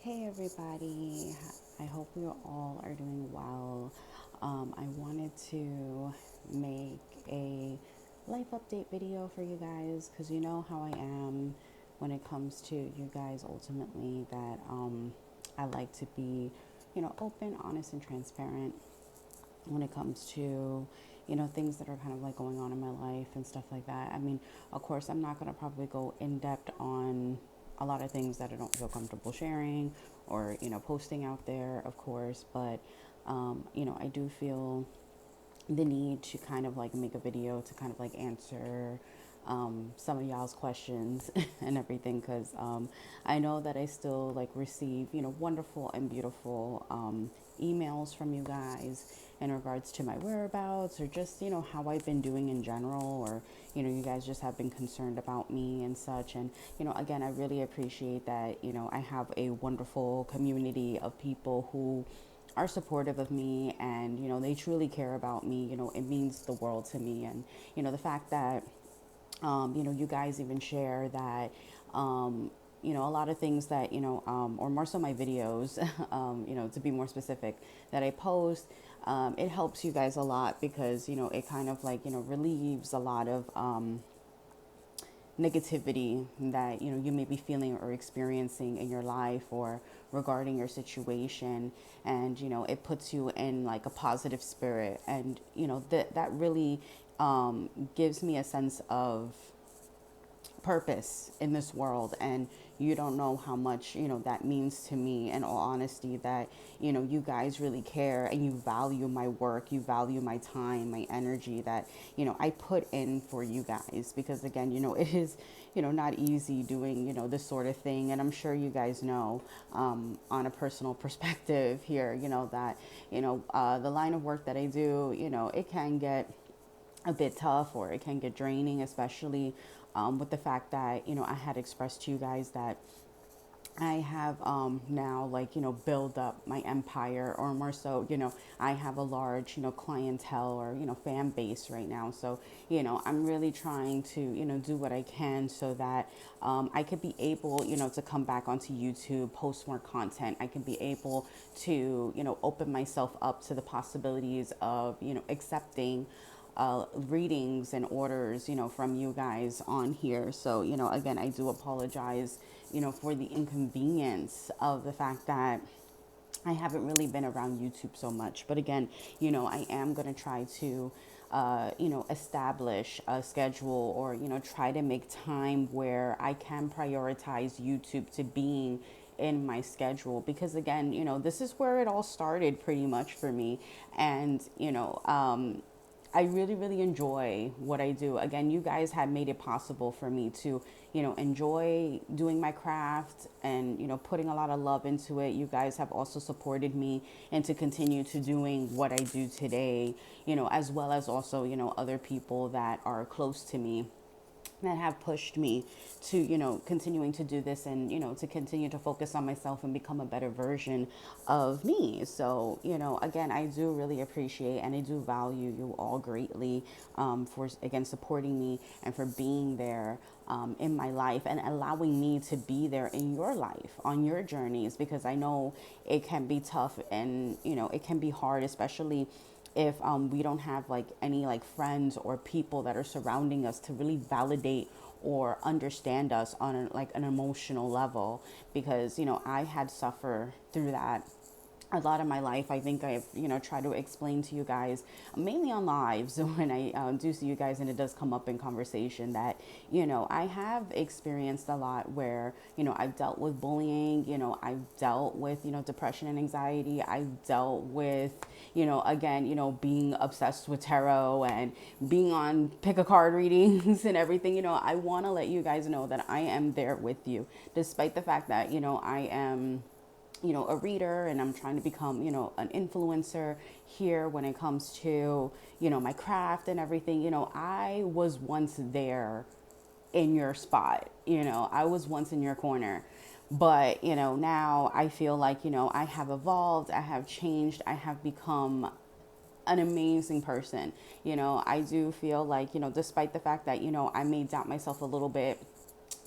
Hey everybody, I hope you all are doing well. I wanted to make a life update video for you guys because you know how I am when it comes to you guys ultimately that I like to be, open, honest, and transparent when it comes to things that are kind of like going on in my life and stuff like that. I mean, of course, I'm not going to probably go in depth on a lot of things that I don't feel comfortable sharing or posting out there, of course, but I do feel the need to kind of like make a video to kind of like answer some of y'all's questions and everything because I know that I still like receive wonderful and beautiful emails from you guys in regards to my whereabouts or just how I've been doing in general, or you guys just have been concerned about me and such. And again, I really appreciate that I have a wonderful community of people who are supportive of me, and they truly care about me. It means the world to me. And the fact that you guys even share that a lot of things that or more so my videos to be more specific, that I post, it helps you guys a lot because it kind of like relieves a lot of negativity that you may be feeling or experiencing in your life or regarding your situation. And it puts you in like a positive spirit, and that really gives me a sense of purpose in this world. And you don't know how much that means to me, in all honesty, that you guys really care and you value my work, you value my time, my energy that I put in for you guys. Because again, it is not easy doing this sort of thing. And I'm sure you guys know, on a personal perspective here, that the line of work that I do, it can get a bit tough, or it can get draining, especially with the fact that I had expressed to you guys that I have now, like build up my empire, or more so I have a large clientele, or fan base right now. So I'm really trying to do what I can so that I could be able to come back onto YouTube, post more content. I can be able to open myself up to the possibilities of accepting readings and orders, from you guys on here. So, again, I do apologize, for the inconvenience of the fact that I haven't really been around YouTube so much. But again, I am going to try to, establish a schedule, or, try to make time where I can prioritize YouTube to being in my schedule. Because again, this is where it all started pretty much for me. And, I really, really enjoy what I do. Again, you guys have made it possible for me to, enjoy doing my craft and, putting a lot of love into it. You guys have also supported me and to continue to doing what I do today, as well as also, other people that are close to me that have pushed me to continuing to do this, and to continue to focus on myself and become a better version of me. So again, I do really appreciate and I do value you all greatly, for again supporting me and for being there in my life and allowing me to be there in your life on your journeys, because I know it can be tough, and it can be hard, especially if we don't have like any like friends or people that are surrounding us to really validate or understand us on like an emotional level. Because I had suffered through that a lot of my life. I think I've tried to explain to you guys, mainly on lives, when I do see you guys and it does come up in conversation, that I have experienced a lot where I've dealt with bullying, I've dealt with depression and anxiety, I've dealt with again being obsessed with tarot and being on pick a card readings and everything. I want to let you guys know that I am there with you, despite the fact that I am a reader, and I'm trying to become, an influencer here when it comes to, my craft and everything. I was once there in your spot, I was once in your corner. But, now I feel like, I have evolved, I have changed, I have become an amazing person. I do feel like, despite the fact that, I may doubt myself a little bit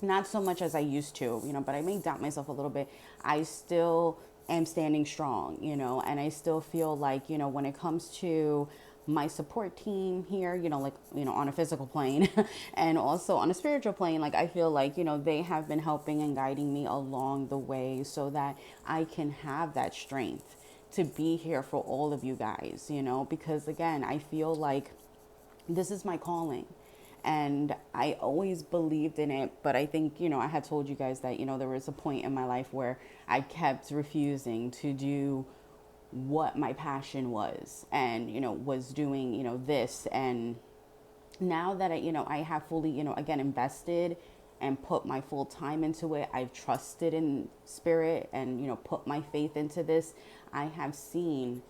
not so much as I used to, but I may doubt myself a little bit. I still am standing strong, and I still feel like, when it comes to my support team here, like, on a physical plane and also on a spiritual plane, like I feel like, they have been helping and guiding me along the way so that I can have that strength to be here for all of you guys, because again, I feel like this is my calling. And I always believed in it, but I think, I had told you guys that, there was a point in my life where I kept refusing to do what my passion was and, was doing, this. And now that I have fully, again, invested and put my full time into it, I've trusted in spirit and, put my faith into this. I have seen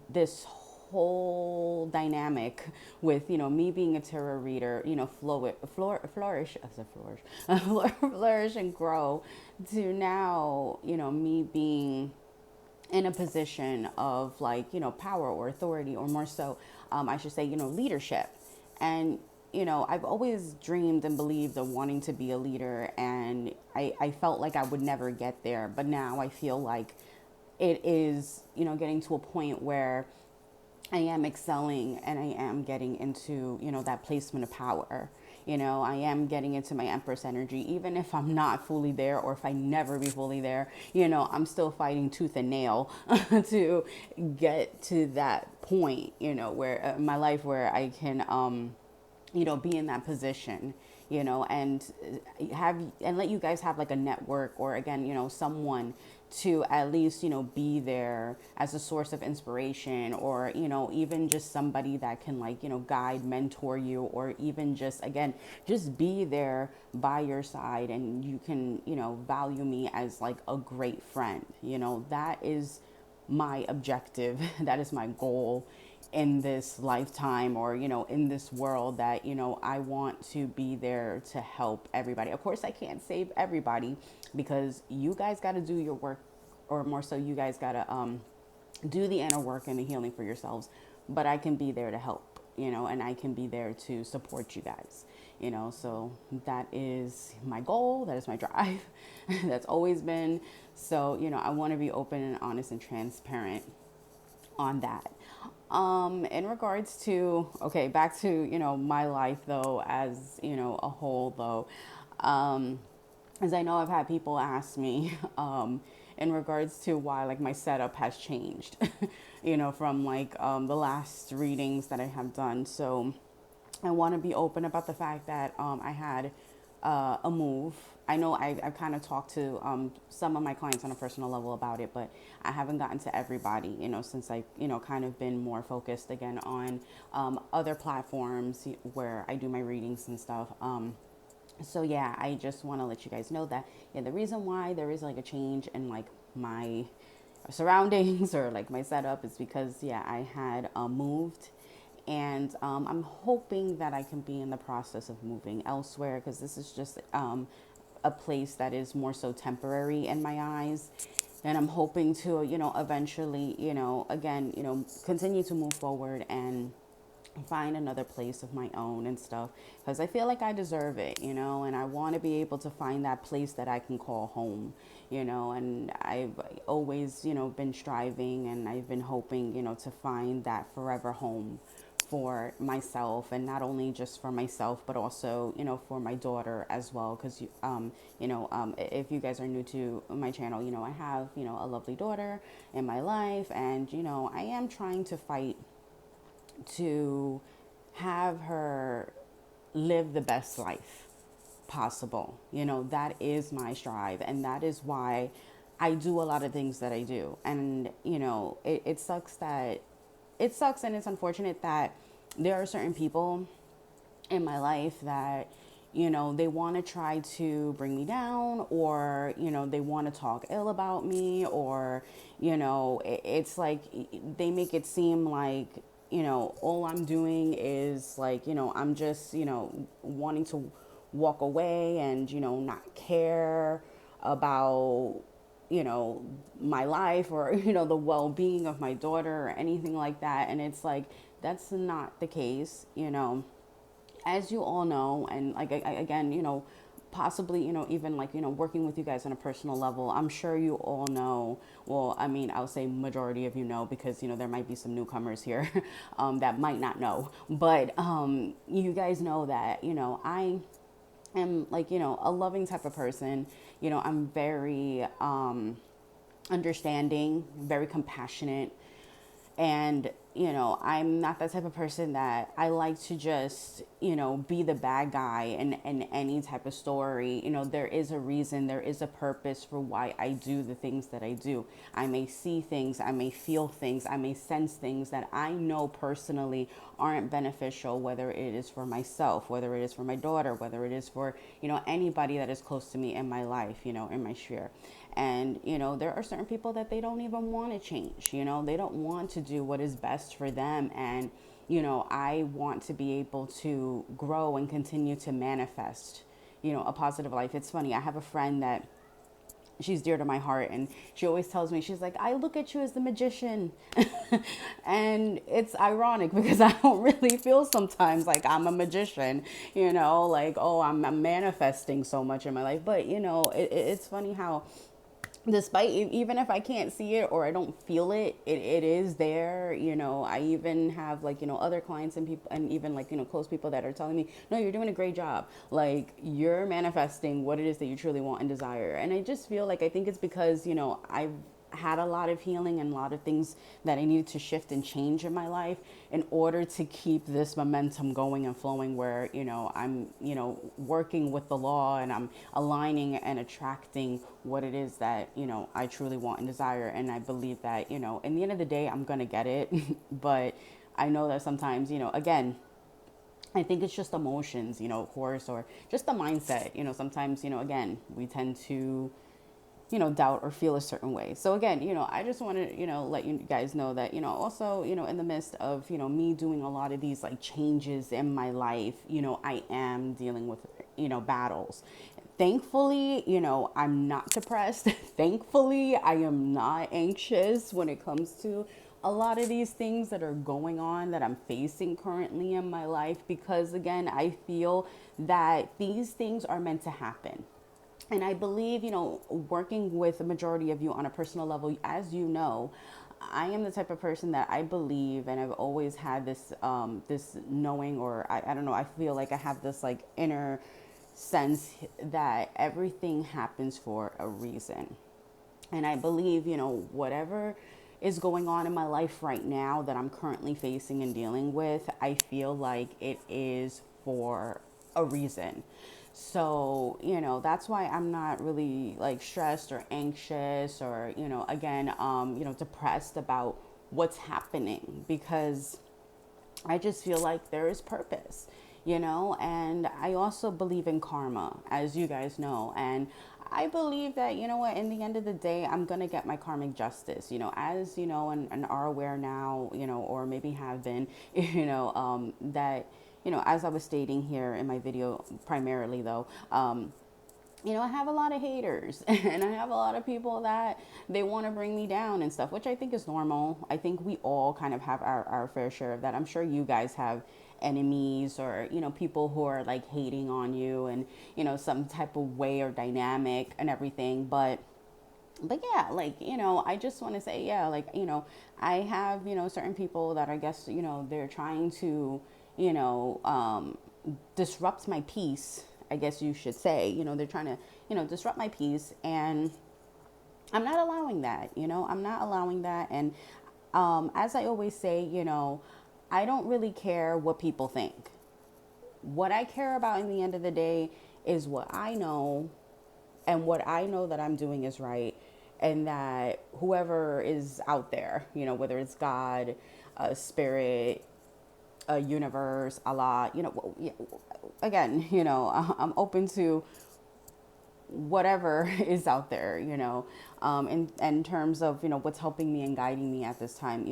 this whole dynamic with me being a tarot reader, flourish as a flourish flourish and grow to now me being in a position of like power or authority, or more so I should say leadership. And I've always dreamed and believed of wanting to be a leader, and I felt like I would never get there, but now I feel like it is getting to a point where I am excelling and I am getting into, that placement of power. I am getting into my Empress energy, even if I'm not fully there or if I never be fully there, I'm still fighting tooth and nail to get to that point, where my life where I can, be in that position, and have and let you guys have like a network or again, someone to at least, be there as a source of inspiration, or, even just somebody that can like, guide, mentor you, or even just, again, just be there by your side and you can, value me as like a great friend. That is my objective. That is my goal in this lifetime, or in this world, that I want to be there to help everybody. Of course I can't save everybody, because you guys got to do your work, or more so you guys got to do the inner work and the healing for yourselves, but I can be there to help, and I can be there to support you guys, so that is my goal, that is my drive. That's always been. So I want to be open and honest and transparent on that. In regards to, okay, back to, my life though, as, a whole though, as I know I've had people ask me, in regards to why like my setup has changed, from like, the last readings that I have done. So I want to be open about the fact that, I had, a move. I know I've kind of talked to some of my clients on a personal level about it, but I haven't gotten to everybody, since I, kind of been more focused again on other platforms where I do my readings and stuff. So yeah, I just want to let you guys know that, yeah, the reason why there is like a change in like my surroundings or like my setup is because, yeah, I had moved. And I'm hoping that I can be in the process of moving elsewhere, because this is just a place that is more so temporary in my eyes. And I'm hoping to, eventually, again, continue to move forward and find another place of my own and stuff, because I feel like I deserve it, and I want to be able to find that place that I can call home, and I've always, been striving, and I've been hoping, to find that forever home for myself, and not only just for myself, but also, for my daughter as well. Because, if you guys are new to my channel, I have, a lovely daughter in my life, and, I am trying to fight to have her live the best life possible. That is my strive, and that is why I do a lot of things that I do. And, it sucks that it sucks and it's unfortunate that there are certain people in my life that, they want to try to bring me down, or, they want to talk ill about me, or, it's like they make it seem like, all I'm doing is like, I'm just, wanting to walk away and, not care about, my life, or, the well-being of my daughter, or anything like that. And it's like, that's not the case, as you all know. And like, again, possibly, even like, working with you guys on a personal level. I'm sure you all know, well, I mean, I'll say majority of you know, because, there might be some newcomers here that might not know. But you guys know that, I am like, a loving type of person. I'm very understanding, very compassionate. And, I'm not that type of person that I like to just, be the bad guy in any type of story. There is a reason, there is a purpose for why I do the things that I do. I may see things, I may feel things, I may sense things that I know personally aren't beneficial, whether it is for myself, whether it is for my daughter, whether it is for, anybody that is close to me in my life, in my sphere. And, there are certain people that they don't even want to change, they don't want to do what is best for them. And, I want to be able to grow and continue to manifest, a positive life. It's funny. I have a friend that she's dear to my heart, and she always tells me, she's like, I look at you as the magician. And it's ironic because I don't really feel sometimes like I'm a magician, like, oh, I'm manifesting so much in my life. But it's funny how, despite, even if I can't see it or I don't feel it, it is there. I even have, like, other clients and people, and even, like, close people that are telling me, no, you're doing a great job, like, you're manifesting what it is that you truly want and desire. And I just feel like, I think it's because, I've had a lot of healing and a lot of things that I needed to shift and change in my life in order to keep this momentum going and flowing, where, I'm, working with the law, and I'm aligning and attracting what it is that, I truly want and desire. And I believe that, in the end of the day, I'm going to get it. But I know that sometimes, again, I think it's just emotions, of course, or just the mindset. Sometimes, again, we tend to, doubt or feel a certain way. So again, I just want to, let you guys know that, also, in the midst of, me doing a lot of these, like, changes in my life, I am dealing with, battles. Thankfully, I'm not depressed. Thankfully, I am not anxious when it comes to a lot of these things that are going on that I'm facing currently in my life, because again, I feel that these things are meant to happen. And I believe, working with the majority of you on a personal level, as you know, I am the type of person that I believe, and I've always had this, this knowing, or I don't know, I feel like I have this, like, inner sense that everything happens for a reason. And I believe, whatever is going on in my life right now that I'm currently facing and dealing with, I feel like it is for a reason. So, that's why I'm not really, like, stressed or anxious or, again, depressed about what's happening, because I just feel like there is purpose, and I also believe in karma, as you guys know. And I believe that, what, in the end of the day, I'm going to get my karmic justice, as, and are aware now, or maybe have been, that, as I was stating here in my video, primarily though, I have a lot of haters and I have a lot of people that they want to bring me down and stuff, which I think is normal. I think we all kind of have our fair share of that. I'm sure you guys have enemies or, people who are, like, hating on you and, some type of way or dynamic and everything. But yeah, like, I just want to say, yeah, like, I have, certain people that I guess, they're trying to, disrupt my peace, I guess you should say. They're trying to, disrupt my peace, and I'm not allowing that. I'm not allowing that. And as I always say, I don't really care what people think. What I care about in the end of the day is what I know, and what I know that I'm doing is right, and that whoever is out there, whether it's God, spirit, a universe, Allah, again, I'm open to whatever is out there, in terms of, what's helping me and guiding me at this time.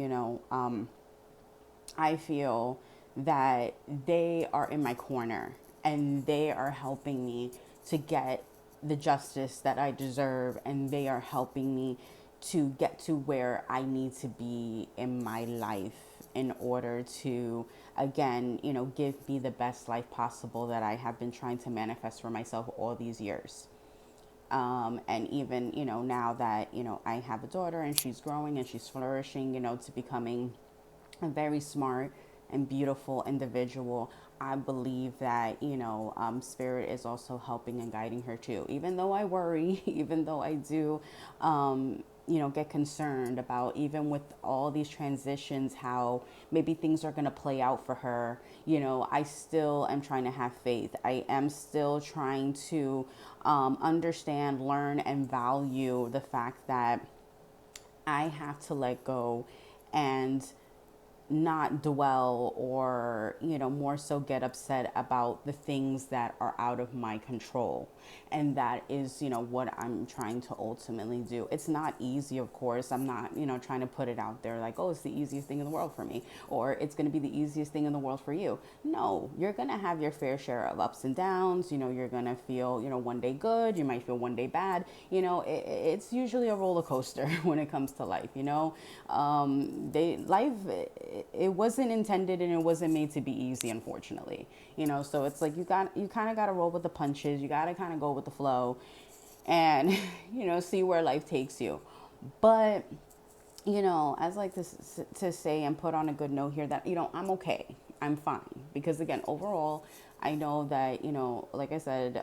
I feel that they are in my corner, and they are helping me to get the justice that I deserve, and they are helping me to get to where I need to be in my life. in order to, again, give me the best life possible that I have been trying to manifest for myself all these years. And even, now that, I have a daughter and she's growing and she's flourishing, to becoming a very smart and beautiful individual, I believe that, spirit is also helping and guiding her too. Even though I worry, even though I do, get concerned about, even with all these transitions, how maybe things are going to play out for her, I still am trying to have faith. I am still trying to understand, learn, and value the fact that I have to let go and not dwell, or more so get upset about the things that are out of my control. And that is what I'm trying to ultimately do. It's not easy, of course. I'm not trying to put it out there like, oh, it's the easiest thing in the world for me, or it's going to be the easiest thing in the world for you. No, you're going to have your fair share of ups and downs. You're going to feel one day good, you might feel one day bad. It's usually a roller coaster when it comes to life. Life, it wasn't intended and it wasn't made to be easy, unfortunately. So it's like you kind of got to roll with the punches. You got to kind of go with the flow, and see where life takes you. But as like to say and put on a good note here that I'm okay, I'm fine, because again, overall, I know that like I said,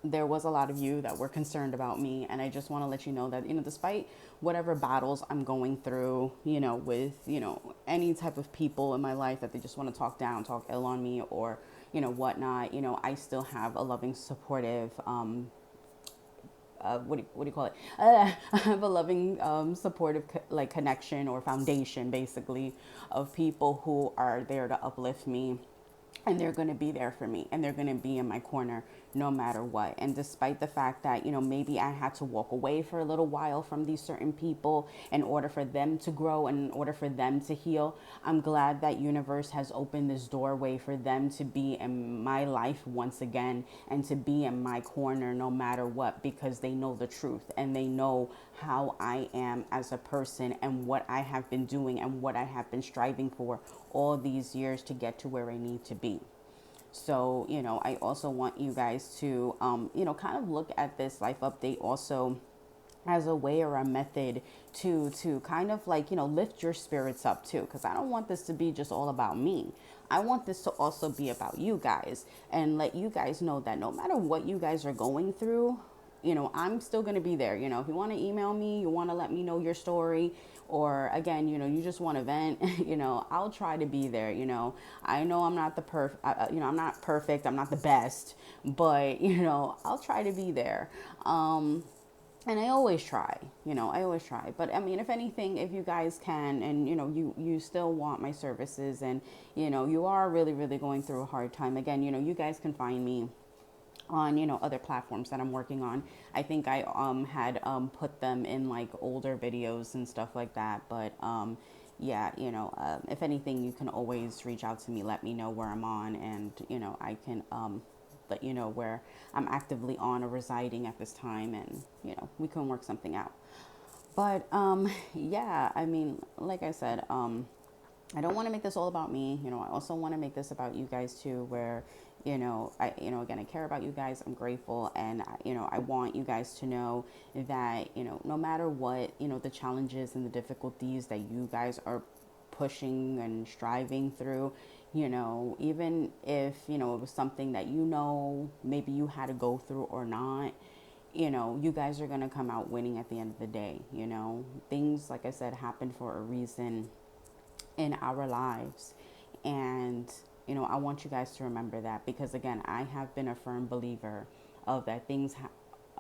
there was a lot of you that were concerned about me, and I just want to let you know that despite whatever battles I'm going through, with any type of people in my life that they just want to talk down, talk ill on me, or whatnot, I still have a loving, supportive what do you call it? I have a loving, supportive, connection or foundation, basically, of people who are there to uplift me, and they're going to be there for me, and they're going to be in my corner no matter what. And despite the fact that maybe I had to walk away for a little while from these certain people in order for them to grow and in order for them to heal, I'm glad that universe has opened this doorway for them to be in my life once again, and to be in my corner no matter what, because they know the truth and they know how I am as a person and what I have been doing and what I have been striving for all these years to get to where I need to be. So, I also want you guys to, kind of look at this life update also as a way or a method to kind of lift your spirits up too. Because I don't want this to be just all about me. I want this to also be about you guys, and let you guys know that no matter what you guys are going through, I'm still going to be there. If you want to email me, you want to let me know your story, or again, you just want to vent, I'll try to be there. I know I'm not I'm not perfect. I'm not the best, but, I'll try to be there. And I always try, But I mean, if anything, if you guys can, and, you still want my services, and, you are really, really going through a hard time, again, you guys can find me on other platforms that I'm working on. I think I had put them in older videos and stuff like that, but yeah, if anything, you can always reach out to me, let me know where I'm on, and I can let you know where I'm actively on or residing at this time, and we can work something out. But yeah, I mean, like I said, I don't want to make this all about me. I also want to make this about you guys too, where, again, I care about you guys. I'm grateful. And, I want you guys to know that, no matter what, the challenges and the difficulties that you guys are pushing and striving through, even if, it was something that, maybe you had to go through or not, you guys are going to come out winning at the end of the day. Things, like I said, happen for a reason in our lives, and I want you guys to remember that, because again, I have been a firm believer of that things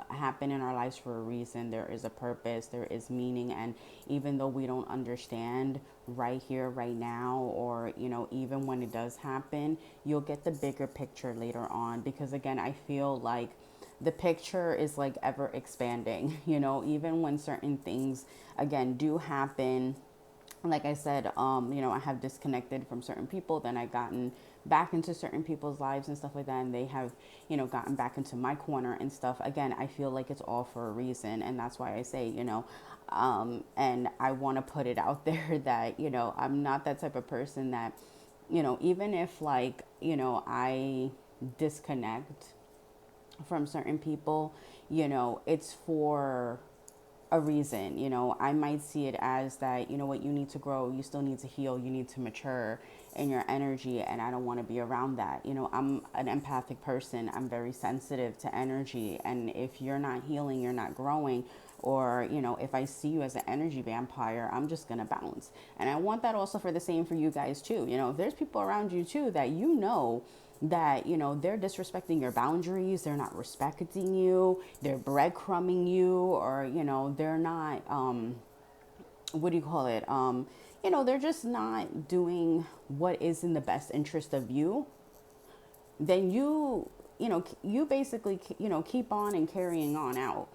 happen in our lives for a reason. There is a purpose, there is meaning, and even though we don't understand right here, right now, or even when it does happen, you'll get the bigger picture later on, because again, I feel like the picture is ever expanding. Even when certain things again do happen, like I said, I have disconnected from certain people, then I've gotten back into certain people's lives and stuff like that, and they have, gotten back into my corner and stuff. Again, I feel like it's all for a reason, and that's why I say, and I want to put it out there that, I'm not that type of person that, even if like, I disconnect from certain people, it's for a reason. I might see it as that, what, you need to grow, you still need to heal, you need to mature in your energy, and I don't want to be around that. I'm an empathic person. I'm very sensitive to energy, and if you're not healing, you're not growing, or if I see you as an energy vampire, I'm just gonna bounce. And I want that also for the same for you guys too. If there's people around you too that that they're disrespecting your boundaries, they're not respecting you, they're breadcrumbing you, or they're not what do you call it, they're just not doing what is in the best interest of you, then you basically keep on and carrying on out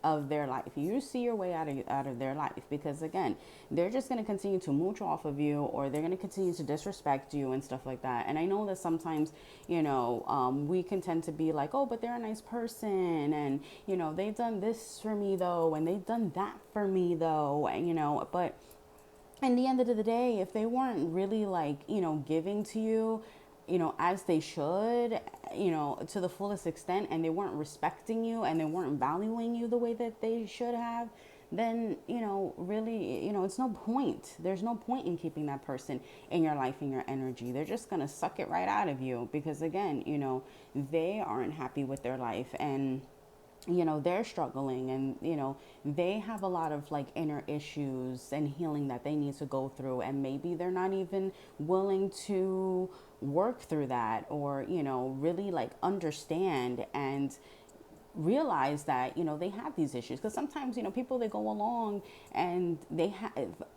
of their life. You see your way out of their life, because again, they're just going to continue to mooch off of you, or they're going to continue to disrespect you and stuff like that. And I know that sometimes we can tend to be like, oh, but they're a nice person, and they've done this for me though, and they've done that for me though, and but in the end of the day, if they weren't really like, giving to you, as they should, to the fullest extent, and they weren't respecting you and they weren't valuing you the way that they should have, then, really, it's no point. There's no point in keeping that person in your life, in your energy. They're just going to suck it right out of you, because again, they aren't happy with their life, and they're struggling, and they have a lot of like inner issues and healing that they need to go through, and maybe they're not even willing to work through that, or really like understand and realize that they have these issues. Because sometimes people, they go along and they have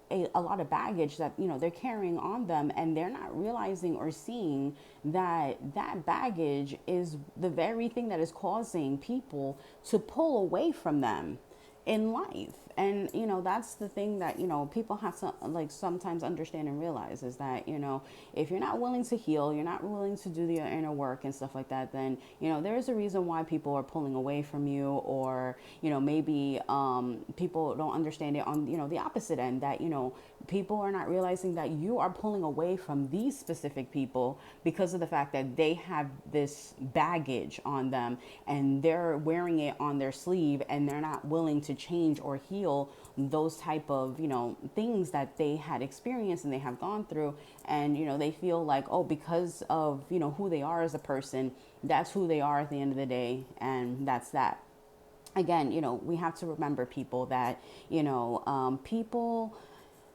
a lot of baggage that they're carrying on them, and they're not realizing or seeing that that baggage is the very thing that is causing people to pull away from them in life. And that's the thing that people have to like sometimes understand and realize, is that if you're not willing to heal, you're not willing to do the inner work and stuff like that, then there is a reason why people are pulling away from you, or maybe people don't understand it on the opposite end, that people are not realizing that you are pulling away from these specific people because of the fact that they have this baggage on them, and they're wearing it on their sleeve, and they're not willing to change or heal those type of things that they had experienced and they have gone through. And they feel like, oh, because of who they are as a person, that's who they are at the end of the day, and that's that. Again, we have to remember, people, that people,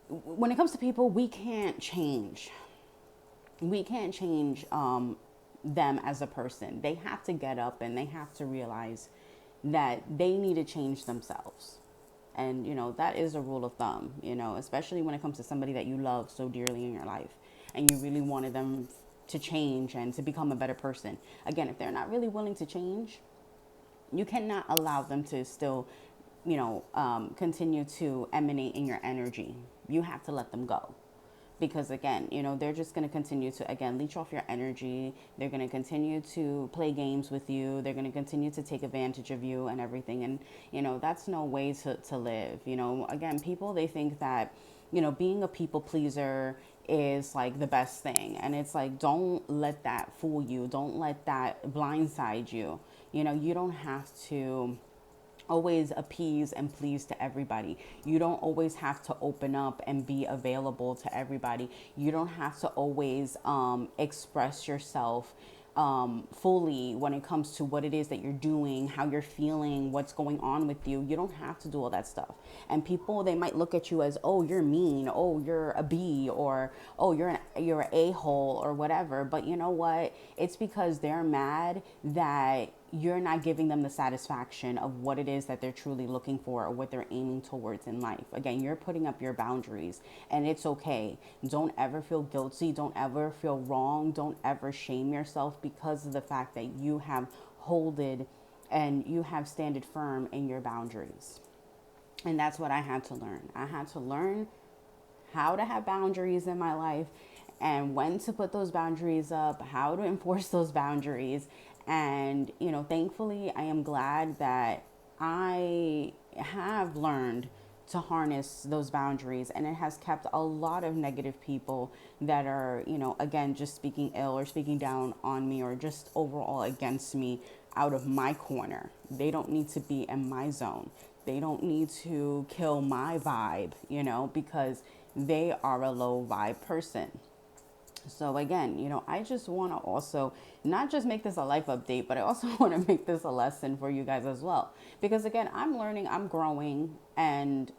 when it comes to people, we can't change. We can't change them as a person. They have to get up and they have to realize that they need to change themselves. And, that is a rule of thumb, especially when it comes to somebody that you love so dearly in your life, and you really wanted them to change and to become a better person. Again, if they're not really willing to change, you cannot allow them to still, continue to emanate in your energy. You have to let them go. Because again, they're just going to continue to, again, leech off your energy. They're going to continue to play games with you. They're going to continue to take advantage of you and everything. And, that's no way to live. Again, people, they think that, being a people pleaser is like the best thing. And it's like, don't let that fool you. Don't let that blindside you. You don't have to always appease and please to everybody. You don't always have to open up and be available to everybody. You don't have to always express yourself fully when it comes to what it is that you're doing, how you're feeling, what's going on with you. You don't have to do all that stuff. And people, they might look at you as, oh, you're mean, oh, you're a B, or oh, you're an a-hole, or whatever. But you know what? It's because they're mad that you're not giving them the satisfaction of what it is that they're truly looking for, or what they're aiming towards in life. Again, you're putting up your boundaries, and it's okay. Don't ever feel guilty. Don't ever feel wrong. Don't ever shame yourself because of the fact that you have holded and you have standed firm in your boundaries. And that's what I had to learn. I had to learn how to have boundaries in my life, and when to put those boundaries up, how to enforce those boundaries. And, thankfully, I am glad that I have learned to harness those boundaries, and it has kept a lot of negative people that are, again, just speaking ill or speaking down on me or just overall against me out of my corner. They don't need to be in my zone. They don't need to kill my vibe, because they are a low vibe person. So again, I just want to also not just make this a life update, but I also want to make this a lesson for you guys as well. Because again, I'm learning, I'm growing, and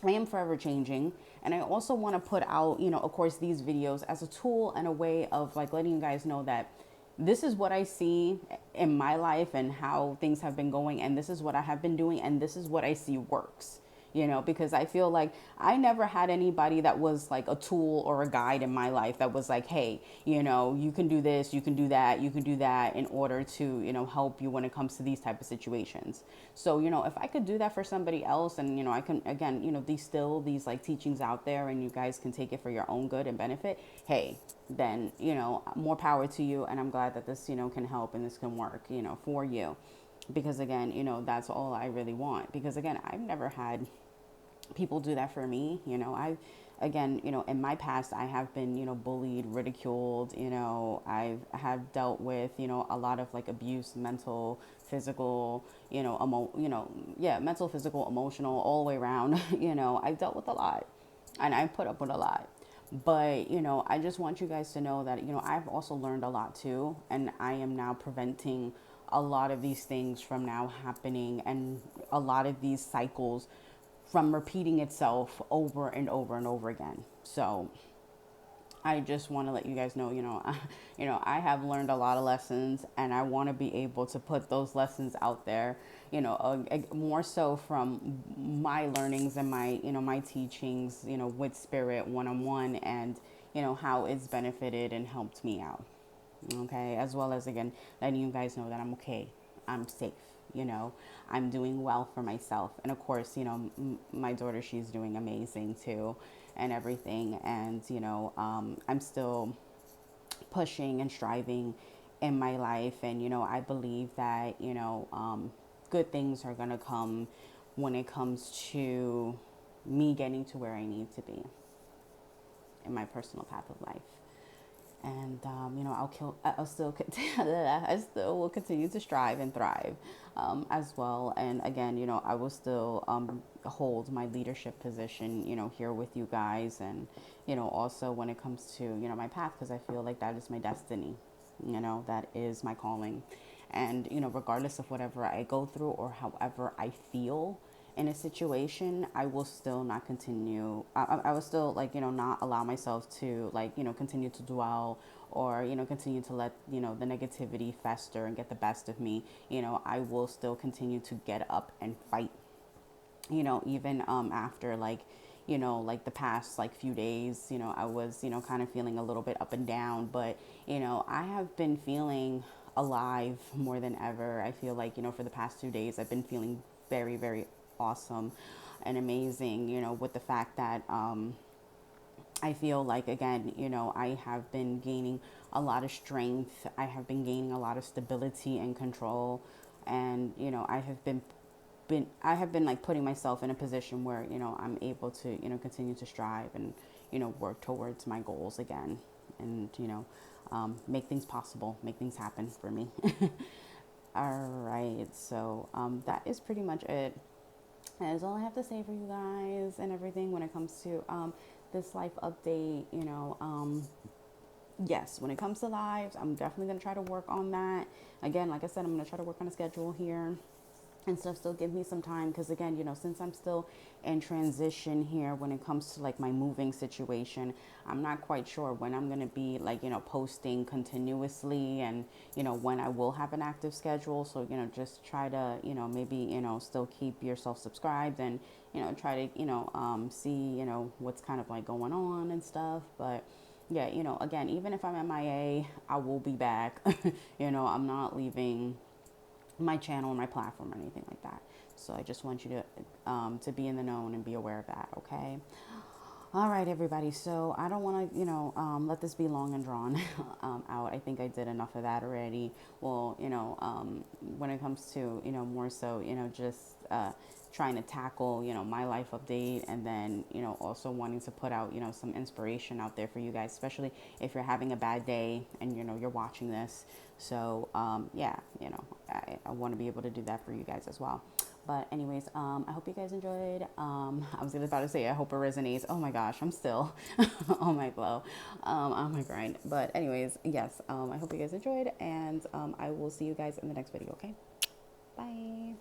I am forever changing. And I also want to put out, of course, these videos as a tool and a way of like letting you guys know that this is what I see in my life and how things have been going. And this is what I have been doing. And this is what I see works. Because I feel like I never had anybody that was like a tool or a guide in my life that was like, hey, you can do this, you can do that, you can do that in order to, help you when it comes to these type of situations. So, if I could do that for somebody else and, I can, again, these like teachings out there and you guys can take it for your own good and benefit, hey, then, more power to you. And I'm glad that this, can help and this can work, for you. Because again, that's all I really want. Because again, I've never had people do that for me. Again, in my past, I have been, bullied, ridiculed, I have dealt with, a lot of like abuse, mental, physical, yeah, mental, physical, emotional, all the way around. I've dealt with a lot and I put up with a lot. But, I just want you guys to know that, I've also learned a lot too. And I am now preventing a lot of these things from now happening and a lot of these cycles from repeating itself over and over and over again. So I just want to let you guys know, I have learned a lot of lessons and I want to be able to put those lessons out there, more so from my learnings and my, my teachings, with spirit one-on-one and, how it's benefited and helped me out. Okay. As well as, again, letting you guys know that I'm okay. I'm safe. I'm doing well for myself. And of course, my daughter, she's doing amazing too and everything. And, I'm still pushing and striving in my life. And, I believe that, good things are going to come when it comes to me getting to where I need to be in my personal path of life. And I'll still I still will continue to strive and thrive, as well. And again, I will still hold my leadership position, here with you guys, and also when it comes to my path, because I feel like that is my destiny, that is my calling, and regardless of whatever I go through or however I feel in a situation, I will still not continue. I will still not allow myself to continue to dwell or continue to let the negativity fester and get the best of me. I will still continue to get up and fight. Even after the past few days, I was kind of feeling a little bit up and down, but I have been feeling alive more than ever. I feel like for the past 2 days I've been feeling very, very awesome and amazing, with the fact that I feel like, again, I have been gaining a lot of strength. I have been gaining a lot of stability and control. And, I have been like putting myself in a position where, I'm able to, continue to strive and, work towards my goals again and, make things possible, make things happen for me. All right. So, that is pretty much it. That is all I have to say for you guys and everything when it comes to this life update. Yes, when it comes to lives, I'm definitely going to try to work on that. Again, like I said, I'm going to try to work on a schedule here and stuff. Still give me some time because, again, since I'm still in transition here when it comes to my moving situation, I'm not quite sure when I'm going to be posting continuously and when I will have an active schedule. So just try to maybe still keep yourself subscribed and try to see what's kind of going on and stuff. But yeah, again, even if I'm MIA, I will be back. I'm not leaving my channel, my platform, or anything like that. So I just want you to be in the know and be aware of that. Okay. All right, everybody. So I don't want to, let this be long and drawn out. I think I did enough of that already. Well, when it comes to, more so, just trying to tackle, my life update, and then, also wanting to put out, some inspiration out there for you guys, especially if you're having a bad day and, you're watching this. So, yeah, I want to be able to do that for you guys as well. But anyways, I hope you guys enjoyed. I was about to say I hope it resonates. Oh my gosh, I'm still on my glow, on my grind. But anyways, yes, I hope you guys enjoyed, and I will see you guys in the next video. Okay, bye.